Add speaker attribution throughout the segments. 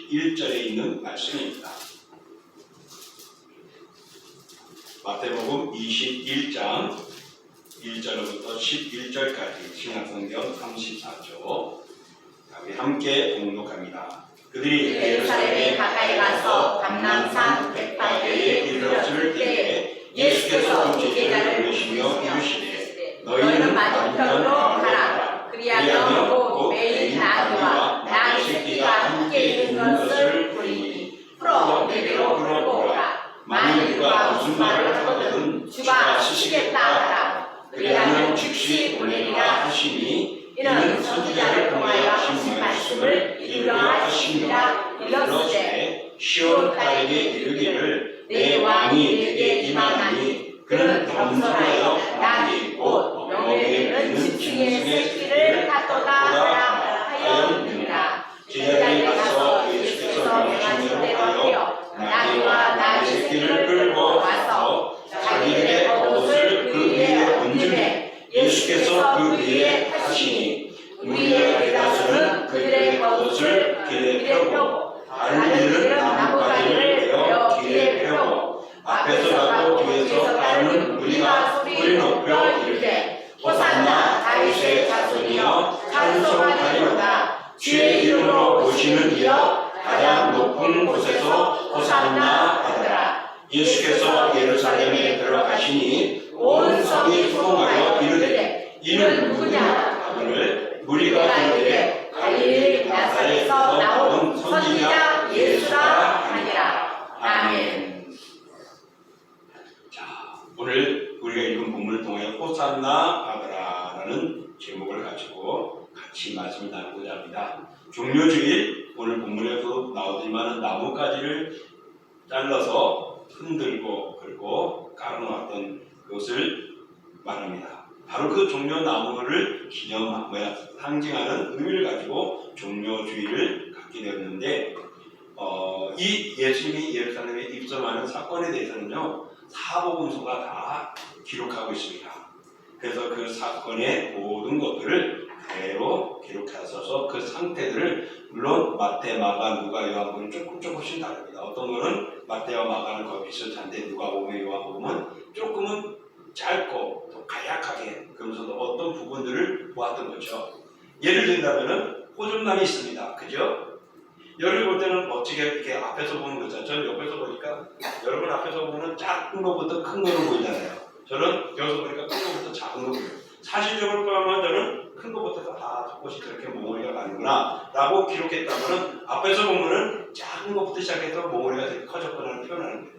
Speaker 1: 11절에 있는 말씀입니다. 마태복음 21장 1절부터 11절까지 신약성경 34조. 우리 함께 봉독합니다. 그들이
Speaker 2: 예루살렘에 가까이 가서 감람산 벳파게에 이르렀을 때에 예수께서 두 제자를 부르시며 이르시되 너희는 맞은편으로 가라. 그리하면 곧 매일 나귀와 나귀 새끼가 함께 있는 것을 보리니 풀어 내게로 끌고 오라. 만일 누가 무슨 말을 하거든 주가 시키겠다 하라. 그리하면 즉시 보내리라 하시니 이는 선지자를 통하여 하신 말씀을 이루려 하심이라. 일렀으되 시온 딸에게 이르기를 내 왕이 내게 임하나니 그는 겸손하여 나귀 곧 명예에 있는 짐승의 새끼를 갖도다 하였느니라. 제자들이 가서 예수께서 명하신 대로 하여 나귀와 나귀 새끼를 끌고 와서 자기들의 겉옷을 그 위에 얹으매 예수께서 그 위에 타시니 우리의 대다수는 그들의 겉옷을 길에 펴고 다른 이들은 나뭇가지를 베어 길에 펴고 앞에서라도 뒤에서 따르는 무리가 소리 높여 이르되 호산나 다윗의 자손이여 찬송하리로다. 주의 이름으로 오시는 이여 가장 높은 곳에서 호산나 하더라. 예수께서 예루살렘에 들어가시니 온 성이 수동하여 이르되 이는 누구냐 하거늘 무리가 이르되 갈릴리 나사렛에서 나온 선지자 예수라 하니라. 아멘.
Speaker 1: 자, 오늘 우리가 읽은 본문을 통해 호산나 하더라라는 제목을 가지고 같이 말씀을 나누고자 합니다. 종료주일 오늘 본문에도 나오지만 나뭇가지를 잘라서 흔들고 긁고 깔아놓았던 것을 말합니다. 바로 그 종려나무를 상징하는 의미를 가지고 종료주의를 갖게 되었는데 이 예수님이 예루살렘에 입성하는 사건에 대해서는요 사복음서가 다 기록하고 있습니다. 그래서 그 사건의 모든 것들을 그대로 기록하셔서 그 상태들을 물론 마태, 마가, 누가, 요한복음은 조금씩 다릅니다. 어떤 거는 마태와 마가는 거의 비슷한데 누가복음, 요한복음은 조금은 짧고 또 간략하게 그러면서도 어떤 부분들을 보았던 거죠. 예를 들자면은 호접란이 있습니다. 그죠? 열을 볼 때는 멋지게 이렇게 앞에서 보는 거죠. 저는 옆에서 보니까 여러분 앞에서 보면 작은 것부터 큰 거로 보이잖아요. 저는 여기서 보니까 큰 것부터 작은 거 보여요. 사실적으로 보면 저는 큰 것부터 다 조금씩 저렇게 몽우리가 가는구나 라고 기록했다면 앞에서 보면은 작은 것부터 시작해서 몽우리가 되게 커졌구나를 표현하는 거예요.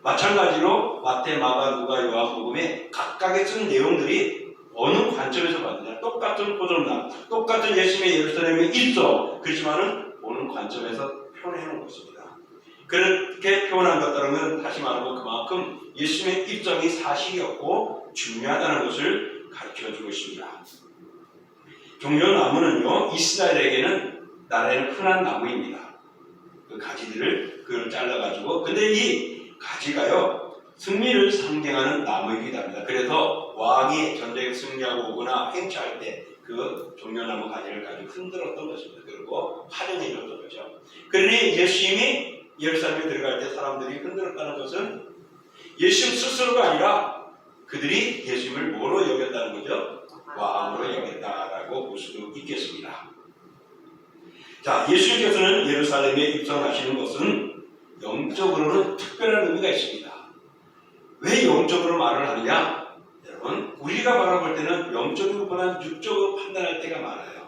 Speaker 1: 마찬가지로 마태, 마가, 누가, 요한복음에 각각의 쓴 내용들이 어느 관점에서 봤느냐 똑같은 호접란, 똑같은 예수님의 예루살렘에 있어 그렇지만은 어느 관점에서 표현해 놓은 것입니다. 그렇게 표현한 것들은 다시 말하면 그만큼 예수님의 입장이 사실이었고 중요하다는 것을 가르쳐주고 있습니다. 종려나무는요 이스라엘에게는 나라에는 흔한 나무입니다. 그 가지들을 그걸 잘라가지고 근데 이 가지가요 승리를 상징하는 나무이기도 합니다. 그래서 왕이 전쟁에 승리하고 오거나 행차할 때 그 종려나무 가지를 가지고 흔들었던 것입니다. 그리고 활용해 줬던 거죠. 그러니 예수님이 예루살렘에 들어갈 때 사람들이 흔들었다는 것은 예수님 스스로가 아니라 그들이 예수님을 뭐로 여겼다는 거죠? 왕으로 여겼다라고 볼 수도 있겠습니다. 자, 예수님께서는 예루살렘에 입성하시는 것은 영적으로는 특별한 의미가 있습니다. 왜 영적으로 말을 하느냐? 여러분, 우리가 바라볼 때는 영적인 것보다는 육적으로 판단할 때가 많아요.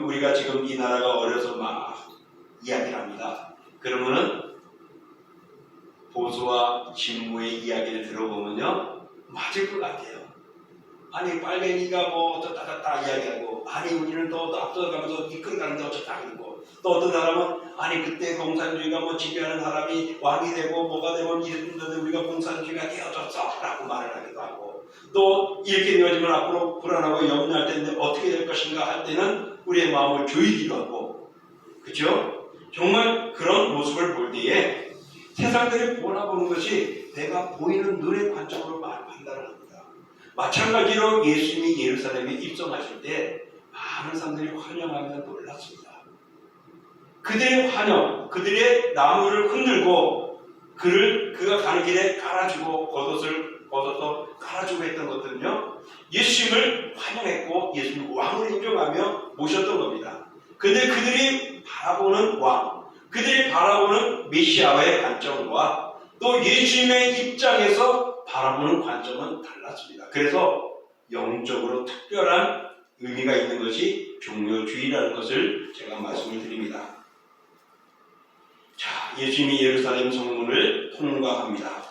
Speaker 1: 우리가 지금 이 나라가 어려서 막 이야기를 합니다. 그러면은 보수와 진보의 이야기를 들어보면요 맞을 것 같아요. 아니 빨갱이가 뭐 어쩌다 이야기하고 아니 우리는 더 앞서가면서 이끌어가는데 어쩌다 그러고 또 어떤 사람은 아니 그때 공산주의가 뭐 지배하는 사람이 왕이 되고 뭐가 되면 이랬는데 우리가 공산주의가 되어졌어 라고 말을 하기도 하고 또 이렇게 되어지면 앞으로 불안하고 염려할 텐데 어떻게 될 것인가 할 때는 우리의 마음을 조이기도 하고 그렇죠? 정말 그런 모습을 볼 때에 세상들이 보는 것이 내가 보이는 눈의 관점으로 판단을 합니다. 마찬가지로 예수님이 예루살렘에 입성하실 때 많은 사람들이 환영하며 놀랐습니다. 그 그들의 환영, 그들의 나무를 흔들고 그가 가는 길에 깔아주고 겉옷을 벗어서 깔아주고 했던 것들은요, 예수님을 환영했고 예수님을 왕으로 인정하며 모셨던 겁니다. 근데 그들이 바라보는 왕, 그들이 바라보는 메시아와의 관점과 또 예수님의 입장에서 바라보는 관점은 달랐습니다. 그래서 영적으로 특별한 의미가 있는 것이 종료주의라는 것을 제가 말씀을 드립니다. 자, 예수님이 예루살렘 성문을 통과합니다.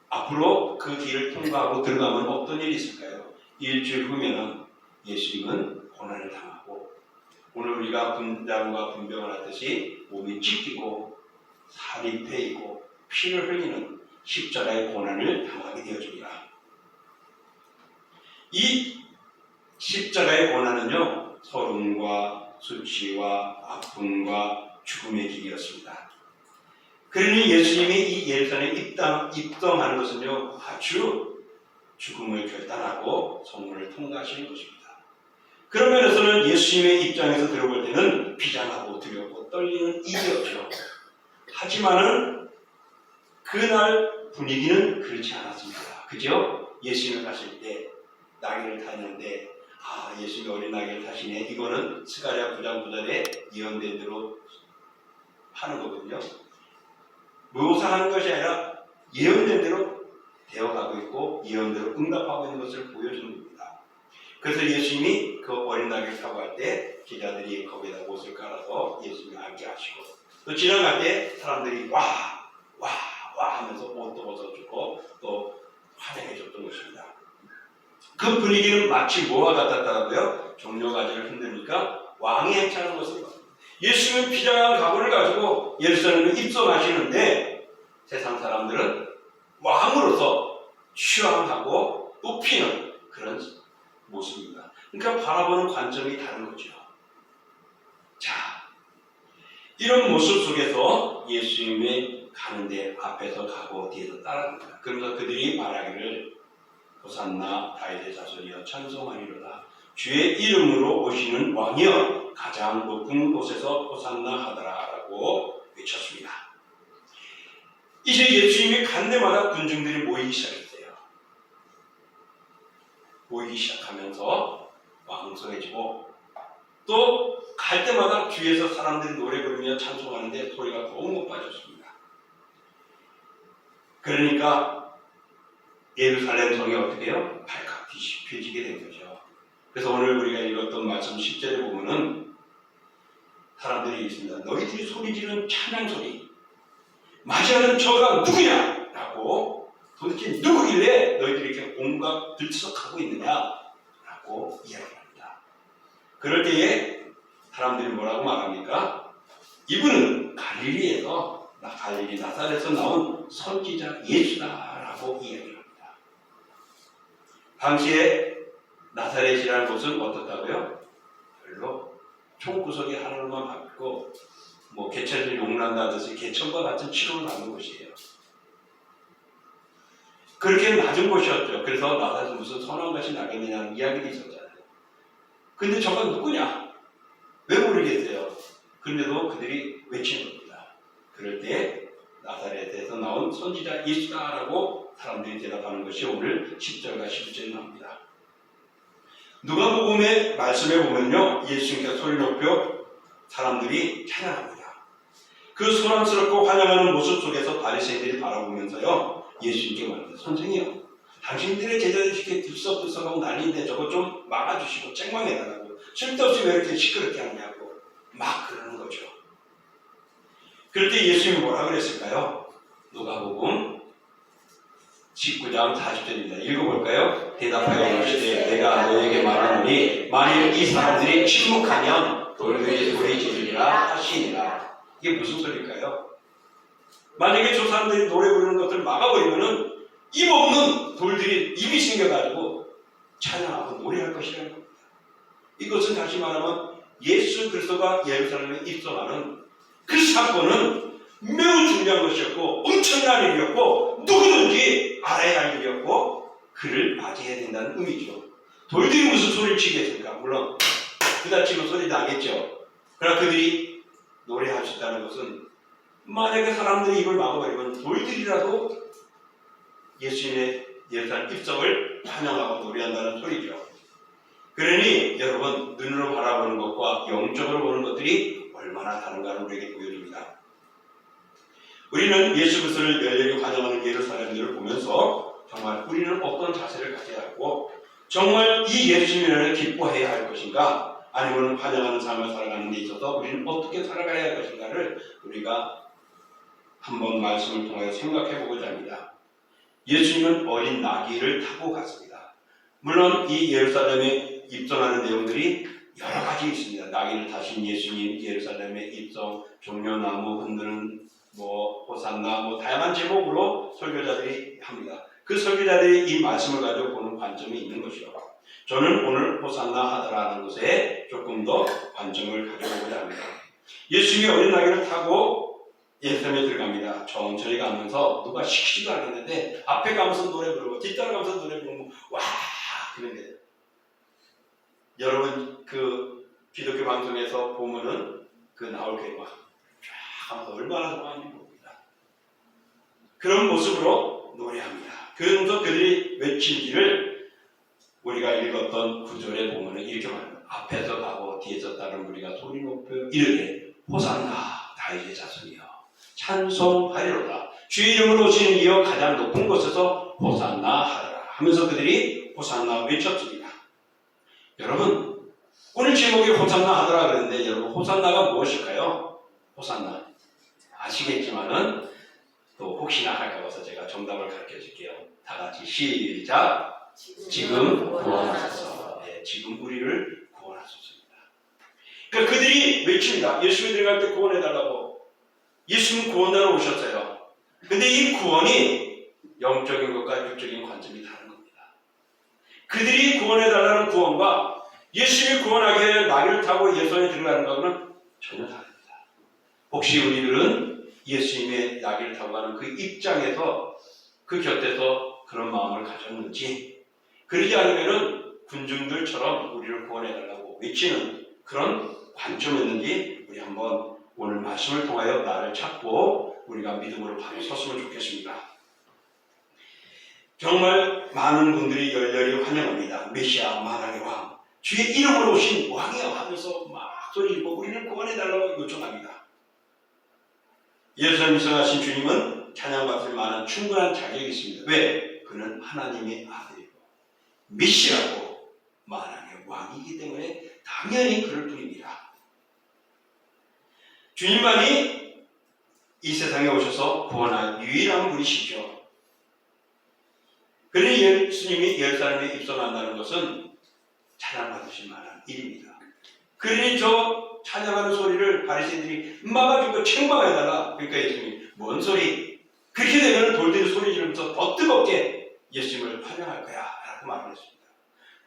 Speaker 1: 앞으로 그 길을 통과하고 들어가면 어떤 일이 있을까요? 일주일 후면은 예수님은 고난을 당하고 오늘 우리가 분장과 분병을 하듯이 몸이 찢기고 살이 패이고 피를 흘리는 십자가의 고난을 당하게 되어집니다. 이 십자가의 고난은요, 서름과 수치와 아픔과 죽음의 길이었습니다. 그러니 예수님이 이 예루살렘에 입성하는 것은요, 아주 죽음을 결단하고 성문을 통과하시는 것입니다. 그런 면에서는 예수님의 입장에서 들어볼 때는 비장하고 두렵고 떨리는 일이었죠. 하지만은 그날 분위기는 그렇지 않았습니다. 그죠? 예수님을 가실 때 나귀를 타는데 예수님이 어린 나귀를 타시네. 이거는 스가랴 9장 9절에 예언된 대로 하는 거거든요. 묘사하는 것이 아니라 예언된 대로 되어가고 있고 예언대로 응답하고 있는 것을 보여주는 겁니다. 그래서 예수님이 그 어린 나귀를 타고 갈 때 제자들이 거기에다 옷을 깔아서 예수님이 앉게 하시고 또 지나갈 때 사람들이 와 하면서 옷도 벗어주고 또 환영해 줬던 것입니다. 그 분위기는 마치 뭐와 같았다고요? 종려가지를 흔드니까 왕이 행차하는 것을 봤습니다. 예수님은 비장한 각오를 가지고 예루살렘에 입성하시는데 세상 사람들은 왕으로서 취함하고 높이는 그런 모습입니다. 그러니까 바라보는 관점이 다른 거죠. 자, 이런 모습 속에서 예수님의 가는데 앞에서 가고 뒤에서 따라갑니다. 그러면서 그들이 말하기를 호산나 다윗의 자손이여 찬송하리로다. 주의 이름으로 오시는 왕이여 가장 높은 곳에서 호산나 하더라 라고 외쳤습니다. 이제 예수님이 간 데마다 군중들이 모이기 시작했어요. 모이기 시작하면서 왕성해지고 또 갈 때마다 뒤에서 사람들이 노래 부르며 찬송하는데 소리가 더욱 높아졌습니다. 그러니까 예루살렘 성이 어떻게 해요? 발칵 뒤집혀지게 된 거죠. 그래서 오늘 우리가 읽었던 말씀 10절에 보면은 사람들이 있습니다. 너희들이 소리 지르는 찬양 소리 맞이하는 저가 누구냐? 라고 도대체 누구길래 너희들이 이렇게 온갖 들썩하고 있느냐? 라고 이야기합니다. 그럴 때에 사람들이 뭐라고 말합니까? 이분은 갈릴리 나사렛에서 나온 선지자 예수다 라고 이야기합니다. 당시에 나사렛이라는 곳은 어떻다고요? 별로 총구석이 하나로만 바뀌고 개천을 용난다듯이 개천과 같은 치료를 받는 곳이에요. 그렇게 낮은 곳이었죠. 그래서 나사렛에 무슨 선한 것이 나겠느냐는 이야기도 있었잖아요. 근데 저가 누구냐? 왜 모르겠어요. 그런데도 그들이 외치는 겁니다. 그럴 때 나사렛에서 나온 선지자 예수다라고 사람들이 대답하는 것이 오늘 10절과 11절에 나옵니다. 누가복음의 말씀에 보면요, 예수님께서 소리 높여 사람들이 찬양합니다. 그 소란스럽고 환영하는 모습 속에서 바리새인들이 바라보면서요, 예수님께 말합니다. 선생님, 당신들의 제자들이 이렇게 들썩들썩하고 난리인데 저거 좀 막아주시고 책망해달라고, 쓸데없이 왜 이렇게 시끄럽게 하냐고 막 그러는 거죠. 그럴 때 예수님이 뭐라 그랬을까요? 누가복음 19장 40절입니다. 읽어볼까요? 대답하여 이르시되 내가 너에게 말하노니 만일 이 사람들이 침묵하면 돌들이 소리 지르리라 하시니라. 이게 무슨 소리일까요? 만약에 저 사람들이 노래 부르는 것을 막아버리면은 입 없는 돌들이 입이 생겨가지고 찬양하고 노래할 것이라는 겁니다. 이것은 다시 말하면 예수 그리스도가 예루살렘에 입성하는 그 사건은 매우 중요한 것이었고 엄청난 일이었고 누구든지 알아야 할 일이었고 그를 맞이해야 된다는 의미죠. 돌들이 무슨 소리를 치겠습니까? 물론 그다치면 소리 나겠죠. 그러나 그들이 노래할 수 있다는 것은 만약에 사람들이 입을 막아버리면 돌들이라도 예수님의 예루살렘 입성을 환영하고 노래한다는 소리죠. 그러니 여러분 눈으로 바라보는 것과 영적으로 보는 것들이 얼마나 다른가를 우리에게 보여줍니다. 우리는 예수 그리스도를 열렬히 환영하는 예루살렘들을 보면서 정말 우리는 어떤 자세를 가져야 하고 정말 이 예수님을 기뻐해야 할 것인가 아니면 환영하는 삶을 살아가는 데 있어서 우리는 어떻게 살아가야 할 것인가를 우리가 한번 말씀을 통해 생각해 보고자 합니다. 예수님은 어린 나귀를 타고 갔습니다. 물론 이 예루살렘에 입성하는 내용들이 여러 가지 있습니다. 나귀를 타신 예수님, 예루살렘에 입성, 종려나무 흔드는 호산나 다양한 제목으로 설교자들이 합니다. 그 설교자들이 이 말씀을 가지고 보는 관점이 있는 것이요. 저는 오늘 호산나 하더라는 것에 조금 더 관점을 가져보고자 합니다. 예수님이 어린 나귀를 타고 예루살렘에 들어갑니다. 천천히 가면서 누가 시키지도 않았는데 앞에 가면서 노래 부르고 뒤따라가면서 노래 부르고 와 그런 거예요. 여러분 그 기독교 방송에서 보면은 그 나올 거예요. 막 쫙 하면서 얼마나 좋아하는지 모릅니다. 그런 모습으로 노래합니다. 그러면서 그들이 외치기를 우리가 읽었던 구절에 보면은 이렇게 말합니다. 앞에서 가고 뒤에서 따른 우리가 소리 높여 이르되 호산나 다윗의 자손이여 찬송하리로다. 주의 이름으로 오시는 이여 가장 높은 곳에서 호산나 하라 하면서 그들이 호산나 외쳤습니다. 여러분 오늘 제목이 호산나 하더라 그랬는데 여러분 호산나가 무엇일까요? 호산나 아시겠지만은 또 혹시나 할까 봐서 제가 정답을 가르쳐 줄게요. 다 같이 시작. 지금 구원하소서. 네, 지금 우리를 구원하소서입니다. 그러니까 그들이 외칩니다. 예수님이 들어갈 때 구원해달라고. 예수님 구원하러 오셨어요. 근데 이 구원이 영적인 것과 육적인 관점이 다른 겁니다. 그들이 구원해달라는 구원과 예수님이 구원하기 위해 나귀를 타고 예수님에 들어가는 것은 전혀 다릅니다. 혹시 우리들은 예수님의 나귀를 타고 가는 그 입장에서 그 곁에서 그런 마음을 가졌는지 그러지 않으면 군중들처럼 우리를 구원해달라고 외치는 그런 관점이었는지 우리 한번 오늘 말씀을 통하여 나를 찾고 우리가 믿음으로 바로 섰으면 좋겠습니다. 정말 많은 분들이 열렬히 환영합니다. 메시아 만왕의 왕 주의 이름으로 오신 왕이여 하면서 막 소리 지르고 우리를 구원해달라고 요청합니다. 예수님 입성하신 주님은 찬양받을 만한 충분한 자격이 있습니다. 왜? 그는 하나님의 아들이고 메시아고 만왕의 왕이기 때문에 당연히 그럴 뿐입니다. 주님만이 이 세상에 오셔서 구원할 유일한 분이시죠. 그러니 예수님이 예루살렘에 입성한다는 것은 찬양받으실 만한 일입니다. 그러니 저 찬양하는 소리를 바리새인들이 막아주고 책망해달라. 그러니까 예수님이 뭔 소리? 그렇게 되면 돌들이 소리 지르면서 더 뜨겁게 예수님을 환영할 거야 라고 말을 했습니다.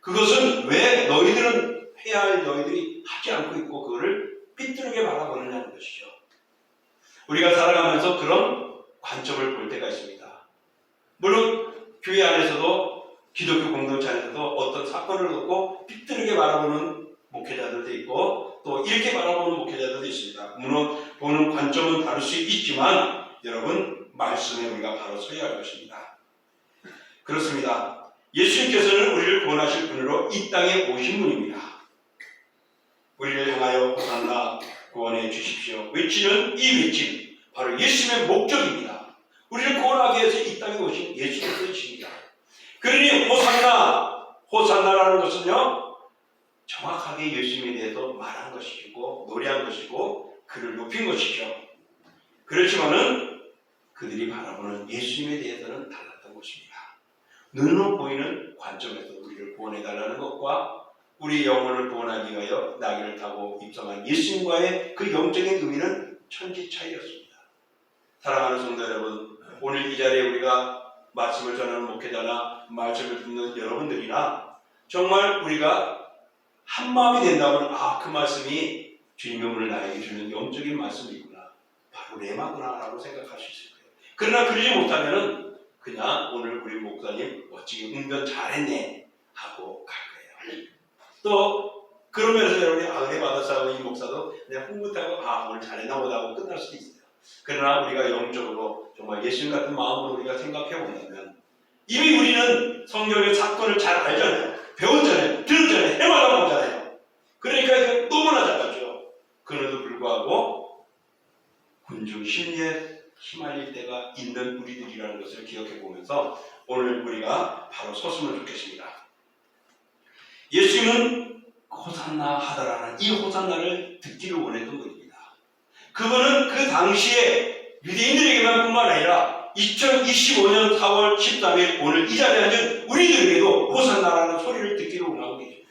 Speaker 1: 그것은 왜 너희들은 해야 할 너희들이 하지 않고 있고 그거를 삐뚤게 바라보느냐는 것이죠. 우리가 살아가면서 그런 관점을 볼 때가 있습니다. 물론 교회 안에서도 기독교 공동체 안에서도 어떤 사건을 놓고 삐뚤게 바라보는 목회자들도 있고 또 이렇게 바라보는 목회자들도 있습니다. 물론 보는 관점은 다를 수 있지만 여러분 말씀에 우리가 바로 서야 할 것입니다. 그렇습니다. 예수님께서는 우리를 구원하실 분으로 이 땅에 오신 분입니다. 우리를 향하여 호산나 구원해 주십시오. 외치는 이 외침 바로 예수님의 목적입니다. 우리를 구원하기 위해서 이 땅에 오신 예수님이십니다. 그러니 호산나라는 것은요 정확하게 예수님에 대해서 말한 것이고 노래한 것이고 그를 높인 것이죠. 그렇지만은 그들이 바라보는 예수님에 대해서는 달랐던 것입니다. 눈으로 보이는 관점에서 우리를 구원해달라는 것과 우리 영혼을 구원하기 위하여 나귀를 타고 입성한 예수님과의 그 영적인 의미는 천지 차이였습니다. 사랑하는 성도 여러분, 오늘 이 자리에 우리가 말씀을 전하는 목회자나 말씀을 듣는 여러분들이나 정말 우리가 한 마음이 된다면 그 말씀이 주님의 오늘 나에게 주는 영적인 말씀이구나. 바로 레마구나 라고 생각할 수 있을 거예요. 그러나 그러지 못하면 그냥 오늘 우리 목사님 멋지게 응변 잘했네 하고 갈 거예요. 또 그런 면에서 여러분이 은혜 받았다고 이 목사도 그냥 흐뭇하고 오늘 잘했나 보다 하고 끝날 수도 있어요. 그러나 우리가 영적으로 정말 예수님 같은 마음으로 우리가 생각해 본다면 이미 우리는 성경의 사건을 잘 알잖아요. 배웠잖아요. 들었잖아요. 해마다 보잖아요. 그러니까 이게 너무나 잘 알죠. 그럼에도 불구하고 군중 심리에 휘말릴 때가 있는 우리들이라는 것을 기억해 보면서 오늘 우리가 바로 섰으면 좋겠습니다. 예수님은 호산나 하더라는 이 호산나를 듣기를 원했던 분입니다. 그분은 그 당시에 유대인들에게만 뿐만 아니라 2025년 4월 13일 오늘 이 자리에 앉은 우리들에게도 호산나라는 소리를 듣기를 원하고 계십니다.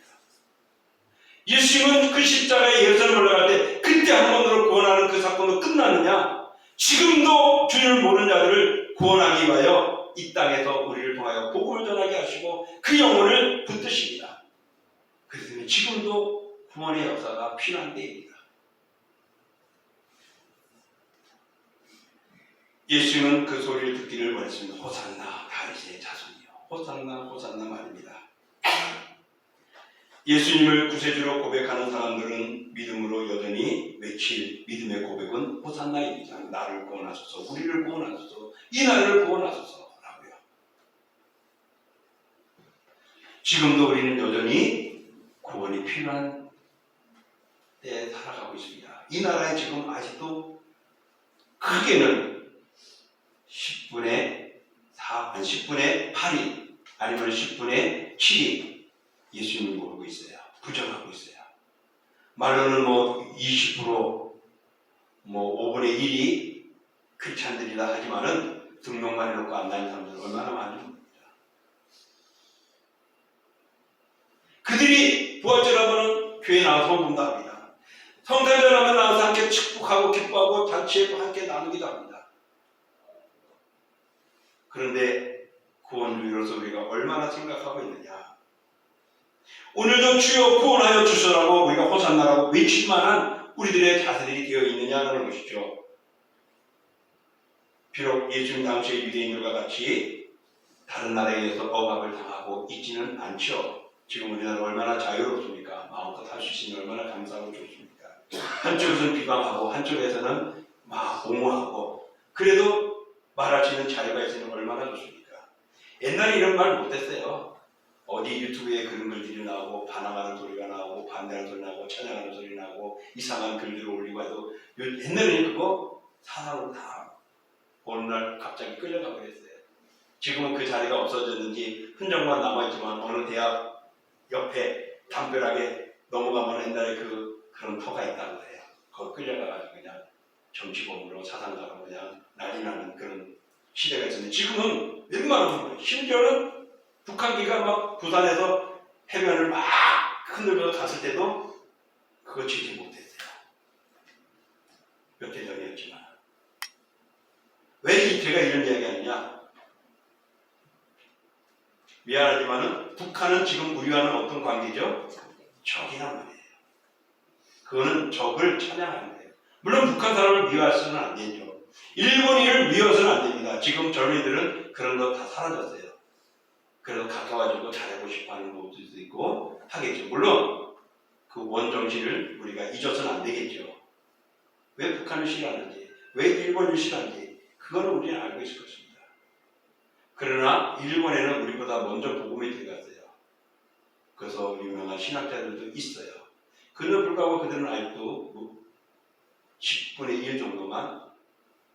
Speaker 1: 예수님은 그 십자가에 예루살렘 올라갈 때 그때 한 번으로 구원하는 그 사건도 끝났느냐? 지금도 주님을 모르는 자들을 구원하기 위하여 이 땅에서 우리를 통하여 복음을 전하게 하시고 그 영혼을 붙드십니다. 그래서 지금도 구원의 역사가 필요한 때입니다. 예수님은 그 소리를 듣기를 원했습니다. 호산나 다윗의 자손이요. 호산나 호산나 말입니다. 예수님을 구세주로 고백하는 사람들은 믿음으로 여전히 외칠 믿음의 고백은 호산나입니다. 나를 구원하소서, 우리를 구원하소서, 이 나라를 구원하소서라고요. 지금도 우리는 여전히 구원이 필요한 때에 살아가고 있습니다. 이 나라에 지금 아직도 크게는 10분의 8이 아니면 10분의 7이 예수님을 모르고 있어요. 부정하고 있어요. 말로는 20% 5분의 1이 크리스찬들이다 하지만은 등록만 해놓고 안 다니는 사람들은 얼마나 많은지. 그들이 부활절하면 교회에 나와서 헌금도 합니다. 성탄절하면 나와서 함께 축복하고 기뻐하고 잔치에 함께 나누기도 합니다. 그런데 구원주의로서 우리가 얼마나 생각하고 있느냐. 오늘도 주여 구원하여 주시라고 우리가 호산나라고 외칠 만한 우리들의 자세들이 되어 있느냐는 것이죠. 비록 예수님 당시의 유대인들과 같이 다른 나라에 의해서 억압을 당하고 있지는 않죠. 지금 우리나라 얼마나 자유롭습니까? 마음껏 할 수 있으니 얼마나 감사하고 좋습니까? 한쪽에서는 비방하고 한쪽에서는 막 옹호하고 그래도 말할 수 있는 자유가 있으니 얼마나 좋습니까? 옛날에 이런 말 못했어요. 어디 유튜브에 그런 글들이 나오고 반항하는 소리가 나오고 반대하는 소리 나오고 찬양하는 소리 나오고 이상한 글들을 올리고 해도 옛날에는 그거 사람으로 다 어느 날 갑자기 끌려가 버렸어요. 지금은 그 자리가 없어졌는지 흔적만 남아있지만 어느 대학 옆에 담벼락에 넘어가면 옛날에 그런 터가 있다고 해요. 거기 끌려가가지고 그냥 정치범으로 사상가로 그냥 난리 나는 그런 시대가 있었는데 지금은 웬만하면 거예요. 심지어는 북한기가 막 부산에서 해변을 막 흔들면서 갔을 때도 그거 지지 못했어요. 몇 해 전이었지만. 왜 제가 이런 이야기 하느냐? 미안하지만은 북한은 지금 우리와는 어떤 관계죠? 적이란 말이에요. 그거는 적을 찬양하는 거예요. 물론 북한 사람을 미워해서는 안 되죠. 일본인을 미워서는 안 됩니다. 지금 젊은이들은 그런 거 다 사라졌어요. 그래서 가까워지고 잘하고 싶어하는 모습도 있고 하겠죠. 물론 그 원정신을 우리가 잊어서는 안 되겠죠. 왜 북한을 싫어하는지, 왜 일본을 싫어하는지 그거는 우리는 알고 있을 것입니다. 그러나 일본에는 우리보다 먼저 복음이 들어갔어요. 그래서 유명한 신학자들도 있어요. 그럼에도 불구하고 그들은 아직도 10분의 1 정도만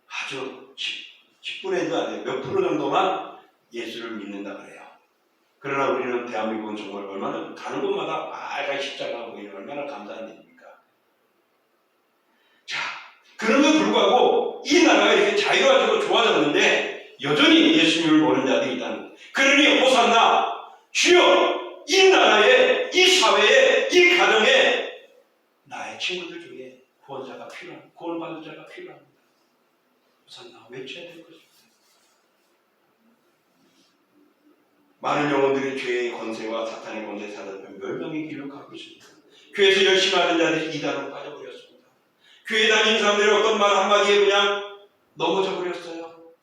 Speaker 1: 아주 10분의 1도 안 돼요. 몇 프로 정도만 예수를 믿는다 그래요. 그러나 우리는 대한민국은 정말 얼마나 가는 곳마다 빨간 십자가가 보이는 얼마나 감사한 일입니까? 자, 그럼에도 불구하고 이 나라가 이렇게 자유화되고 좋아졌는데 여전히 예수님을 모르는 자들이 있다는 거예요. 그러니 호산나 주여 이 나라에 이 사회에 이 가정에 나의 친구들 중에 구원자가 필요합니다. 구원받는 자가 필요합니다. 호산나 외쳐야 될 것입니다. 많은 영혼들이 죄의 권세와 사탄의 권세에 사로잡혀 멸망의 길로 가고 있습니다. 교회에서 열심히 하는 자들이 이단으로 빠져버렸습니다. 교회 다니는 사람들이 어떤 말 한마디에 그냥 넘어져 버렸어요.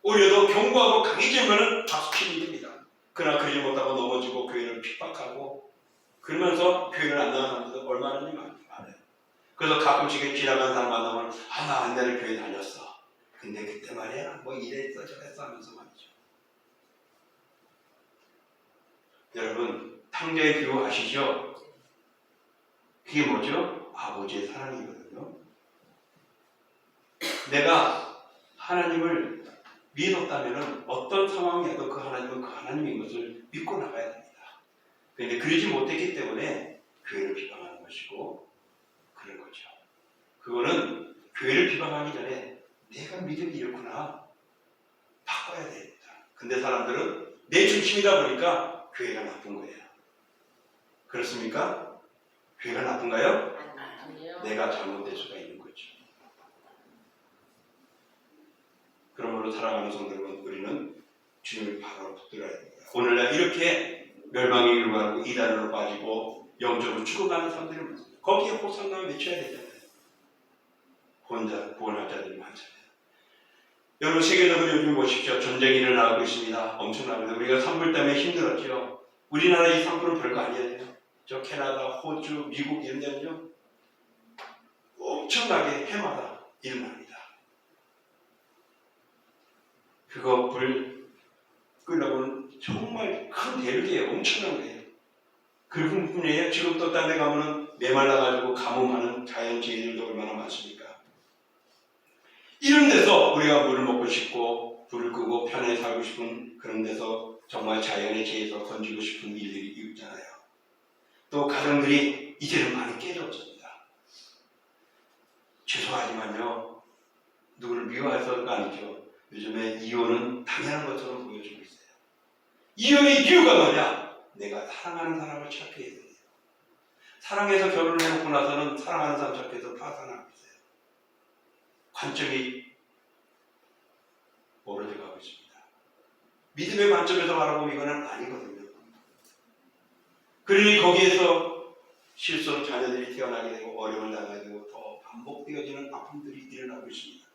Speaker 1: 오히려 더 경고하고 강해지면 박수치는 됩니다. 그러나 그러지 못하고 넘어지고 교회를 핍박하고 그러면서 교회를 안 나가는 사람들도 얼마나 많아요. 그래서 가끔씩 지나가는 사람 만나면 나 안내를 교회 다녔어. 근데 그때 말이야 뭐 이랬어 저랬어 하면서 말이죠. 여러분 탕자의 비유 아시죠? 그게 뭐죠? 아버지의 사랑이거든요. 내가 하나님을 믿었다면 어떤 상황이어도 그 하나님은 그 하나님인 것을 믿고 나가야 됩니다. 그런데 그러지 못했기 때문에 교회를 비방하는 것이고 그런 거죠. 그거는 교회를 비방하기 전에 내가 믿음이 이렇구나 바꿔야 됩니다. 근데 사람들은 내 중심이다 보니까 교회가 나쁜 거예요. 그렇습니까? 교회가 나쁜가요?
Speaker 2: 아니요.
Speaker 1: 내가 잘못될 수가 있는 거죠. 그러므로 사랑하는 성도 여러분, 우리는 주님을 바로 붙들어야 됩니다. 오늘날 이렇게 멸망의 길로 가고 이단으로 빠지고 영적으로 죽어가는 사람들이 많습니다. 거기에 호산나 외쳐야 되잖아요. 구원할 자들이 많잖아요. 여러분 세계적으로 요즘 보십시오. 전쟁이 일어나고 있습니다. 엄청납니다. 우리가 산불 때문에 힘들었죠. 우리나라 이 산불은 별거 아니에요. 저 캐나다, 호주, 미국 이런 데는요 엄청나게 해마다 일어납니다. 그거 불 끄려고는 정말 큰 대륙이에요. 엄청난 거예요. 그런 뿐이에요. 지금 또 딴 데 가면은 메말라가지고 가뭄하는 자연재해들도 얼마나 많습니까? 이런 데서 우리가 물을 먹고 싶고 불을 끄고 편하게 살고 싶은 그런 데서 정말 자연의 재해에서 건지고 싶은 일들이 있잖아요. 또 가정들이 이제는 많이 깨졌습니다. 죄송하지만요. 누구를 미워해서가 아니죠. 요즘에 이혼은 당연한 것처럼 보여주고 있어요. 이혼의 이유가 뭐냐? 내가 사랑하는 사람을 찾게 해야 돼요. 사랑해서 결혼을 해놓고 나서는 사랑하는 사람 찾게 해서 파산하고 있어요. 관점이 멀어져 가고 있습니다. 믿음의 관점에서 바라보면 이거는 아니거든요. 그러니 거기에서 실수로 자녀들이 태어나게 되고 어려움을 당하게 되고 더 반복되어지는 아픔들이 일어나고 있습니다.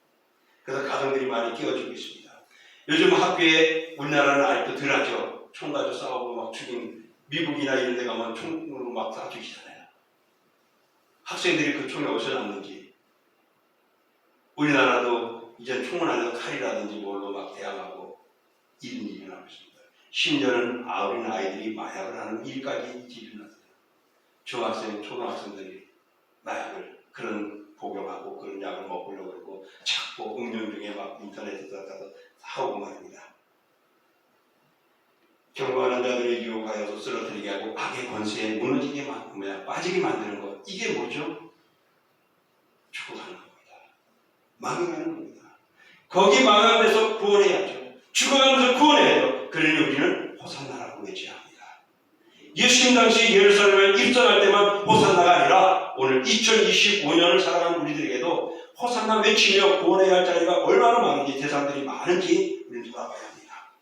Speaker 1: 그래서 가정들이 많이 깨어지고 있습니다. 요즘 학교에 우리나라는 아직도 덜하죠. 총 가지고 싸우고 막 죽인 미국이나 이런 데 가면 총으로 막 쏴 죽이잖아요. 학생들이 그 총에 어디서 났는지. 우리나라도 이제 총은 아니라 칼이라든지 뭘로 막 대항하고 이런 일이 일어나고 있습니다. 심지어는 어린 아이들이 마약을 하는 일까지 일어났어요. 중학생, 초등학생들이 마약을 그런 복용하고 그런 약을 먹으려고 그러고 자꾸 응용 중에 막 인터넷에 들어가서 사오고 말입니다. 경고하는 자들을 유혹하여서 쓰러뜨리게 하고 악의 권세에 무너지게 빠지게 만드는 것. 이게 뭐죠? 죽어가는 겁니다. 망해가는 겁니다. 거기 망한 데서 구원해야죠. 죽어가면서 구원해야죠. 그러니 우리는 호산나라고 외쳐야 합니다. 예수님 당시 예루살렘에 입성할 때만 호산나가 아니라 오늘 2025년을 살아가는 우리들에게도 호산나 외치며 구원해야 할 자리가 얼마나 많은지 대상들이 많은지 우리는 돌아봐야 합니다.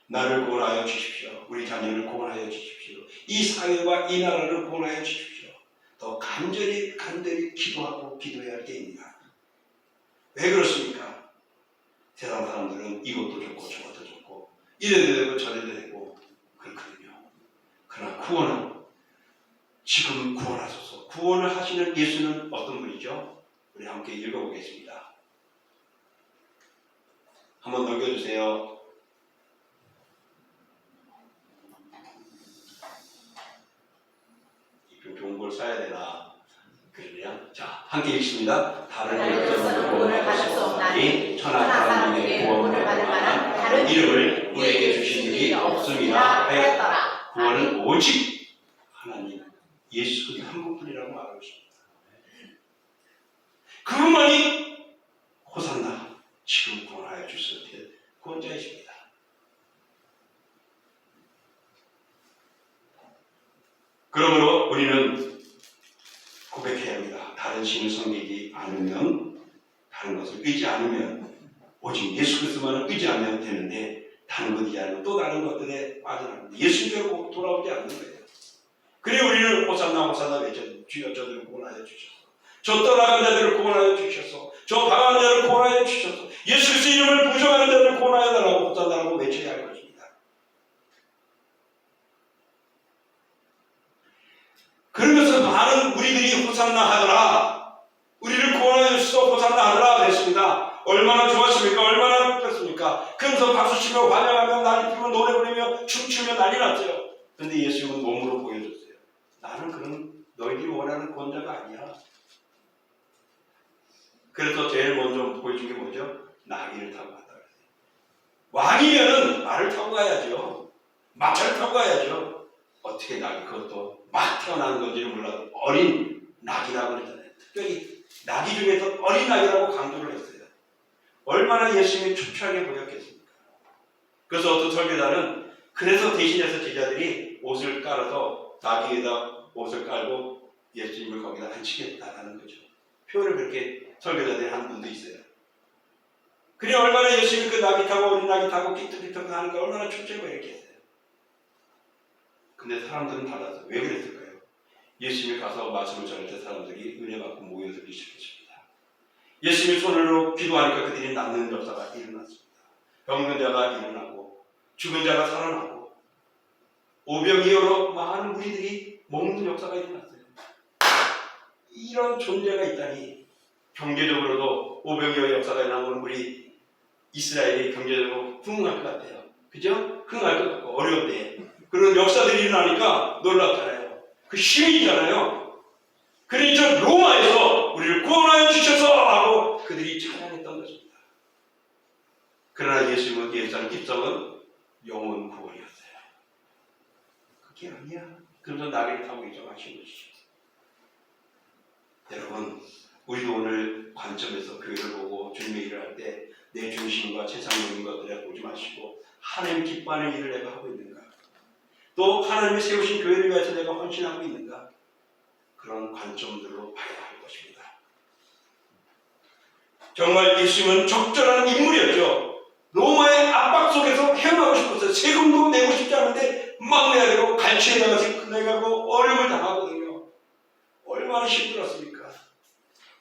Speaker 1: 나를 구원하여 주십시오. 우리 자녀를 구원하여 주십시오. 이 사회와 이 나라를 구원하여 주십시오. 더 간절히 기도하고 기도해야 할 때입니다. 왜 그렇습니까? 세상 사람들은 이것도 좋고 저것도 좋고 이래도 되고 저래도 되고 그렇거든요. 그러나 구원은 지금 구원하소서. 구원을 하시는 예수는 어떤 분이죠? 우리 함께 읽어보겠습니다. 한번 넘겨주세요. 좋은 걸 써야 되나 그러네요. 자, 함께 읽습니다. 다른 이로서는 구원을 받을 수 없나니 천하 사람에게 구원을 받을 만한 다른 이름을 우리에게 주신 일이 없음이라 하였더라. 구원은 오직 하나님 예수 그리스도 한 분뿐이라고 말하고 있습니다. 그분만이 호산나 지금 구원하여 주실 때 구원자이십니다. 그러므로 우리는 고백해야 합니다. 다른 신을 섬기지 않으면, 다른 것을 의지 않으면, 오직 예수 그리스도만을 의지하면 되는데 다른 것 의지 않으면 또 다른 것들에 빠져나갑니다. 예수님께로 꼭 돌아오지 않는 거예요. 그래 우리는 호산나 호산나 외쳐 주여 저들을 구원하여 주셔서 저 떠나간 자들을 구원하여 주셔서 저 방황한 자를 구원하여 주셔서 예수 그리스도 이름을 부정하는 자들을 구원하여 달라고 호산나라고 외쳐야 할 것입니다. 호산나 하더라. 우리를 구원하여 주소서 호산나 하더라 됐습니다. 얼마나 좋았습니까? 얼마나 기뻤습니까? 그래서 박수치며 환영하며 난리 피며 노래 부르며 춤추며 난리 났어요. 그런데 예수님은 몸으로 보여줬어요. 나는 그런 너희들이 원하는 구원자가 아니야. 그래서 제일 먼저 보여준 게 뭐죠? 나귀를 타고 갔다. 왕이면은 말을 타고 가야죠. 마차를 타고 가야죠. 어떻게 나귀, 그것도 막 태어나는 건지는 몰라도 어린 나귀라고 그러잖아요. 특별히 나귀 중에서 어린 나귀라고 강조를 했어요. 얼마나 예수님이 초췌하게 보였겠습니까? 그래서 어떤 설교자는 그래서 대신해서 제자들이 옷을 깔아서 나귀에다 옷을 깔고 예수님을 거기다 앉히겠다라는 거죠. 표현을 그렇게 설교자들이 한 분도 있어요. 그래 얼마나 예수님이 그 나귀 타고 어린 나귀 타고 깃털깃털 하는 거 얼마나 초췌해 보였겠어요. 근데 사람들은 달라서 왜 그랬을까요? 예수님이 가서 말씀을 전할 때 사람들이 은혜 받고 모여들기 시작했습니다. 예수님이 손으로 기도하니까 그들이 낫는 역사가 일어났습니다. 병든 자가 일어나고 죽은 자가 살아나고 오병이어로 많은 무리들이 먹는 역사가 일어났어요. 이런 존재가 있다니 경제적으로도 오병이어 역사가 일어나면 우리 이스라엘이 경제적으로 흥할 것 같아요. 그죠? 흥할 것 같고 어려울 때 그런 역사들이 일어나니까 놀랍잖아요. 그 힘이 있잖아요. 그러니까 로마에서 우리를 구원하여 주셔서 하고 그들이 찬양했던 것입니다. 그러나 예수님은 예수님 입성은 영혼 구원이었어요. 그게 아니야. 그래서 나귀를 타고 이정하신 것이죠. 여러분, 우리도 오늘 관점에서 교회를 보고 주님의 일을 할 때 내 중심과 세상적인 것들에 보지 마시고 하나님 기뻐하는 일을 내가 하고 있는가? 또 하나님이 세우신 교회를 위해서 내가 헌신하고 있는가? 그런 관점들로 봐야 할 것입니다. 정말 예수님은 적절한 인물이었죠. 로마의 압박 속에서 헤어나고 싶었어요. 세금도 내고 싶지 않은데 막 내야 되고 갈취에 나가고 어려움을 당하거든요. 얼마나 힘들었습니까?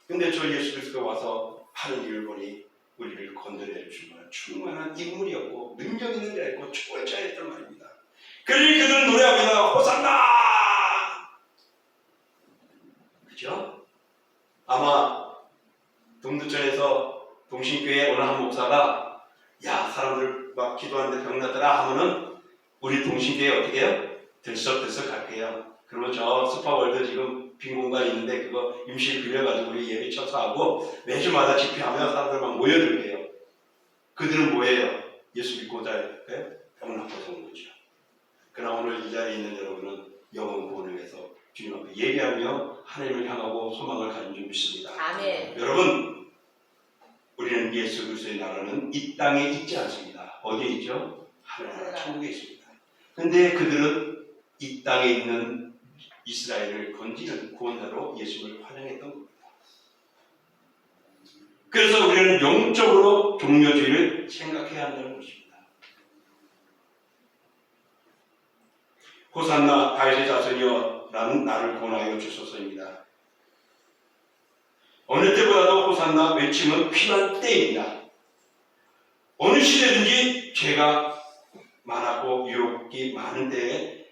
Speaker 1: 근데 저 예수 그리스도가 와서 하는 일을 보니 우리를 건져내 주시는 충만한 인물이었고 능력 있는 자였고 초월자였단 말입니다. 그러니 그들은 노래합니다. 호산나! 그죠? 아마 동두천에서 동신교회 어느 한 목사가 야 사람들 막 기도하는데 병났더라 하면은 우리 동신교회 어떻게 해요? 들썩들썩 갈게요. 그러면 저 스파월드 지금 빈 공간이 있는데 그거 임시 빌려가지고 우리 예배 쳐서 하고 매주마다 집회하며 사람들 막 모여들게요. 그들은 뭐예요? 예수 믿고 자니까요? 병 낫고서 온 거죠. 그러나 오늘 이 자리에 있는 여러분은 영혼 구원을 위해서 주님 앞에 예배하며 하나님을 향하고 소망을 가진 줄 믿습니다.
Speaker 2: 아멘.
Speaker 1: 여러분, 우리는 예수 그리스도의 나라는 이 땅에 있지 않습니다. 어디에 있죠? 하늘나라 천국에 있습니다. 그런데 그들은 이 땅에 있는 이스라엘을 건지는 구원자로 예수를 환영했던 겁니다. 그래서 우리는 영적으로 종려주의를 생각해야 한다는 것입니다. 호산나 다윗의 자손이여 라는 나를 구원하여 주소서입니다. 어느 때보다도 호산나 외침은 필요한 때입니다. 어느 시대든지 죄가 많았고 유혹이 많은 때에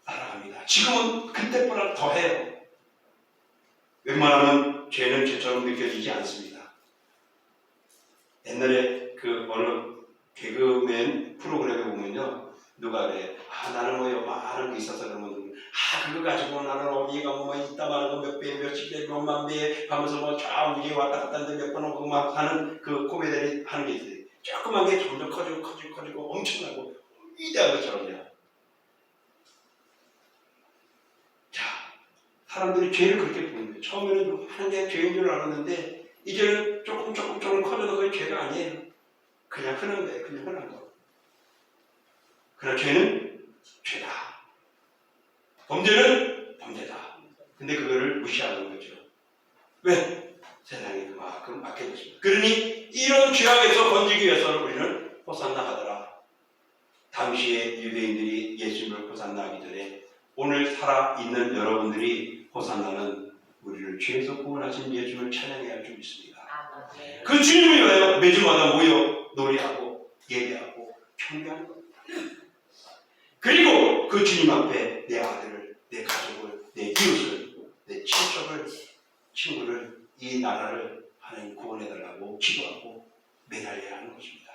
Speaker 1: 살아갑니다. 지금은 그때보다 더해요. 웬만하면 죄는 죄처럼 느껴지지 않습니다. 옛날에 그 어느 개그맨 프로그램에 보면요. 누가 그래, 나는 뭐요, 많은 게 있어서 그러면, 그거 가지고 나는 어디에 가면 뭐 이따 말고 몇 배, 몇십 배, 몇만 배 하면서 뭐 좌우지게 왔다 갔다 하는데 몇 번 오고 막 하는 그 코미디를 하는 게 있어요. 조그만 게 점점 커지고 엄청나고 위대한 것처럼요. 자, 사람들이 죄를 그렇게 보는 거예요. 처음에는 하는 게 죄인 줄 알았는데, 이제는 조금 커져도 그게 죄가 아니에요. 그냥 흔한 거예요. 그냥 흔한 거. 그러나 죄는 죄다. 범죄는 범죄다. 근데 그거를 무시하는 거죠. 왜? 세상이 그만큼 막혀졌습니다. 그러니 이런 죄악에서 건지기 위해서 우리는 호산나 하더라. 당시에 유대인들이 예수님을 호산나 하기 전에 오늘 살아있는 여러분들이 호산나는 우리를 죄에서 구원하신 예수님을 찬양해야 할 줄 믿습니다. 그 주님을 위하여 매주마다 모여 노래하고 예배하고 경배하는 겁니다. 그리고 그 주님 앞에 내 아들을, 내 가족을, 내 이웃을, 내 친구를, 이 나라를 하나님 구원해달라고 기도하고 매달려야 하는 것입니다.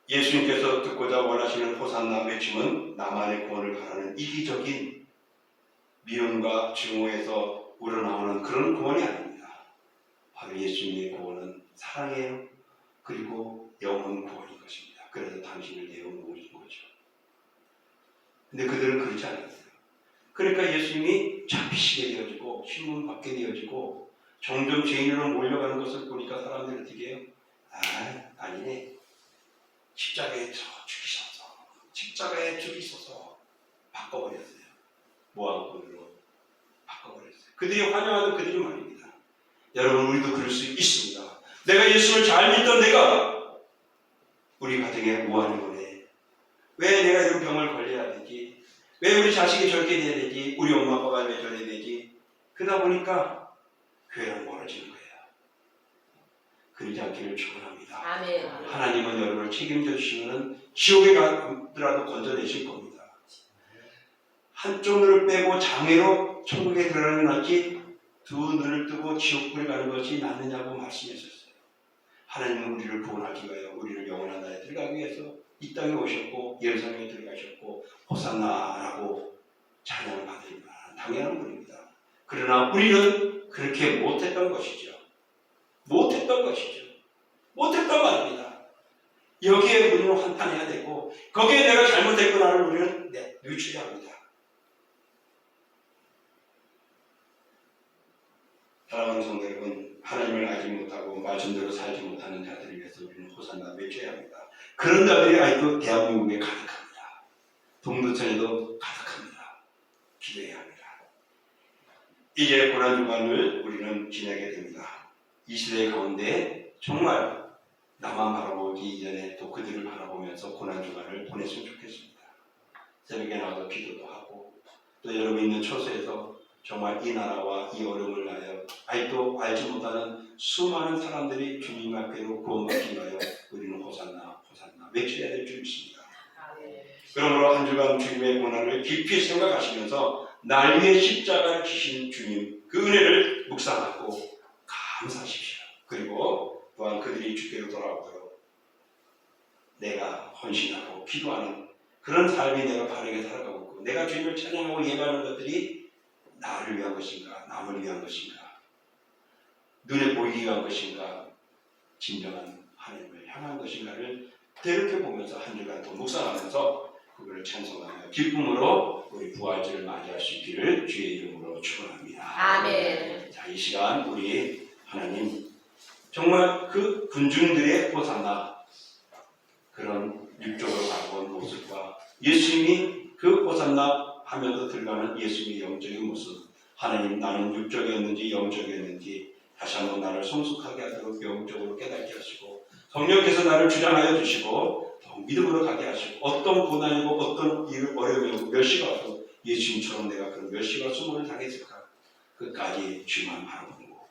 Speaker 1: 예수님께서 듣고자 원하시는 호산나 외침은 나만의 구원을 바라는 이기적인 미움과 증오에서 우러나오는 그런 구원이 아닙니다. 바로 예수님의 구원은 사랑이에요. 그리고 영혼 구원인 것입니다. 그래서 당신을 내어놓으신 거죠. 근데 그들은 그렇지 않았어요. 그러니까 예수님이 잡히시게 되어지고 신문 받게 되어지고 점점 죄인으로 몰려가는 것을 보니까 사람들이 어떻게 해요? 아니네. 십자가에 죽이셔서, 십자가에 죽이셔서 바꿔버렸어요. 모함꾼으로 바꿔버렸어요. 그들이 환영하는 그들이 말입니다. 여러분, 우리도 그럴 수 있습니다. 내가 예수를 잘 믿던 내가 우리 가정에 우환을 보내. 왜 내가 이런 병을 걸려야 되지? 왜 우리 자식이 저렇게 돼야 되지? 우리 엄마 아빠가 왜 저래 되지? 그러다 보니까 교회랑 멀어지는 거예요. 그러지 않기를 축원합니다.
Speaker 2: 아멘.
Speaker 1: 하나님은 여러분을 책임져 주시면 지옥에 가더라도 건져내실 겁니다. 한쪽 눈을 빼고 장애로 천국에 들어가는 낫지 두 눈을 뜨고 지옥불에 가는 것이 낫느냐고 말씀하셨어요. 하나님은 우리를 구원하기 위하여 우리를 영원한 나라에 들어가기 위해서 이 땅에 오셨고 예루살렘에 들어가셨고 호산나라고 찬양을 받으리라 당연한 분입니다. 그러나 우리는 그렇게 못했던 것이죠. 못했던 말입니다. 여기에 우리는 한탄해야 되고 거기에 내가 잘못했구나를 우리는 뉘우쳐야 합니다. 사랑하는 성도 여러분, 하나님을 알지 못하고 말씀대로 살지 못하는 자들을 위해서 우리는 호산나 외쳐야 합니다. 그런 자들이 아직도 대한민국에 가득합니다. 동두천에도 가득합니다. 기도해야 합니다. 이제 고난주간을 우리는 지내게 됩니다. 이 시대 가운데 정말 나만 바라보기 이전에 또 그들을 바라보면서 고난주간을 보냈으면 좋겠습니다. 새벽에 나와서 기도도 하고 또 여러분 있는 처소에서 정말 이 나라와 이 어려움을 위하여 아직도 알지 못하는 수많은 사람들이 주님 앞에로 구원받기 위하여 우리는 호산나 외쳐야 될 줄 믿습니다. 그러므로 한 주간 주님의 고난을 깊이 생각하시면서 날 위해 십자가를 지신 주님 그 은혜를 묵상하고 감사하십시오. 그리고 또한 그들이 주께로 돌아오도록 내가 헌신하고 기도하는 그런 삶이 내가 바르게 살아가고 있고 내가 주님을 찬양하고 예배하는 것들이 나를 위한 것인가 남을 위한 것인가 눈에 보이기 위한 것인가 진정한 하나님을 향한 것인가를 되돌아보면서 한 주간 더 묵상하면서 그것을 찬송하며 기쁨으로 우리 부활절을 맞이할 수 있기를 주의 이름으로 축원합니다.
Speaker 2: 아멘.
Speaker 1: 자, 이 시간 우리 하나님 정말 그 군중들의 호산나 그런 육적으로 바라본 모습과 예수님이 그 호산나 하면서 들어가는 예수님의 영적인 모습 하나님 나는 육적이었는지 영적이었는지 다시 한번 나를 성숙하게 하도록 영적으로 깨닫게 하시고 성령께서 나를 주장하여 주시고 더 믿음으로 가게 하시고 어떤 고난이고 어떤 어려움이고 몇 시가 와서 예수님처럼 내가 그런 몇 시가 수모를 당했을까 끝까지 주만 바라보고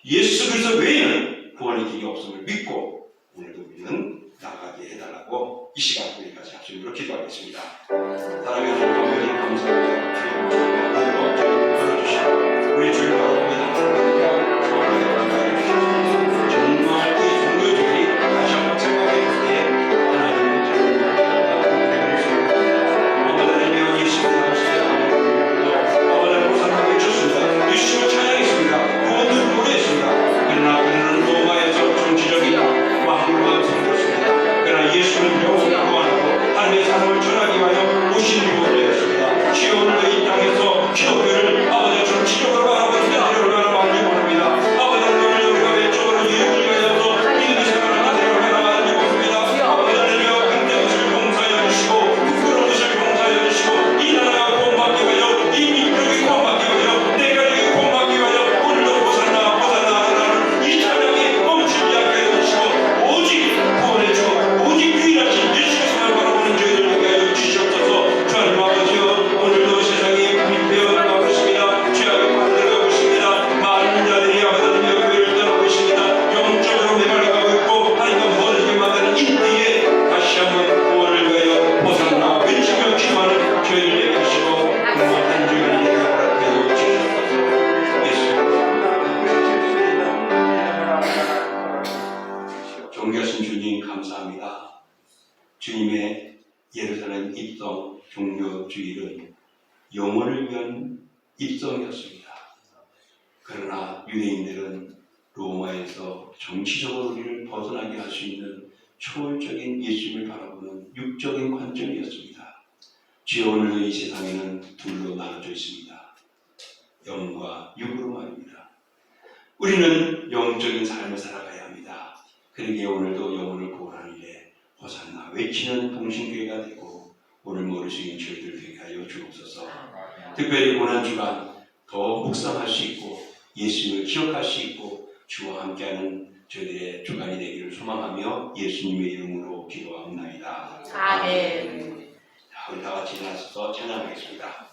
Speaker 1: 예수 그리스도 외에는 구원의 길이 없음을 믿고 오늘도 우리는 나가게 해달라고 이 시간 우리 같이 합심으로 기도하겠습니다. 사랑해 주신 아버지 감사합니다. 주의 은혜로 불러주시고 우리 주를 바라봅니다. 정말 이 종교들이 다시 한번 생각해 볼 때 하나님은 아버지의 예수님을 하시자 아버지의 호산나 외쳤습니다. 예수님을 찬양했습니다. 구원을 노래했습니다. 그러나 그들은 로마에서 정치적인 왕국만 섬겼습니다. 그러나 예수는 영원히 구원하고 하나님의 사랑을 전하기 위하여 예루살렘 입성 종료주일은 영혼을 위한 입성이었습니다. 그러나 유대인들은 로마에서 정치적으로 우리를 벗어나게 할 수 있는 초월적인 예수님을 바라보는 육적인 관점이었습니다. 주여 오늘 이 세상에는 둘로 나눠져 있습니다. 영과 육으로 말입니다. 우리는 영적인 삶을 살아가야 합니다. 그러기에 오늘도 영혼을 구원하는 일에 호산나 외치는 동신교회가 되고 오늘 모를 수 있는 저희들 되게 하여 주옵소서. 특별히 고난주간 더 묵상할 수 있고 예수님을 기억할 수 있고 주와 함께하는 저희들의 주간이 되기를 소망하며 예수님의 이름으로 기도합니다.
Speaker 2: 아멘.
Speaker 1: 자, 우리 다 같이 일어나서 찬양하겠습니다.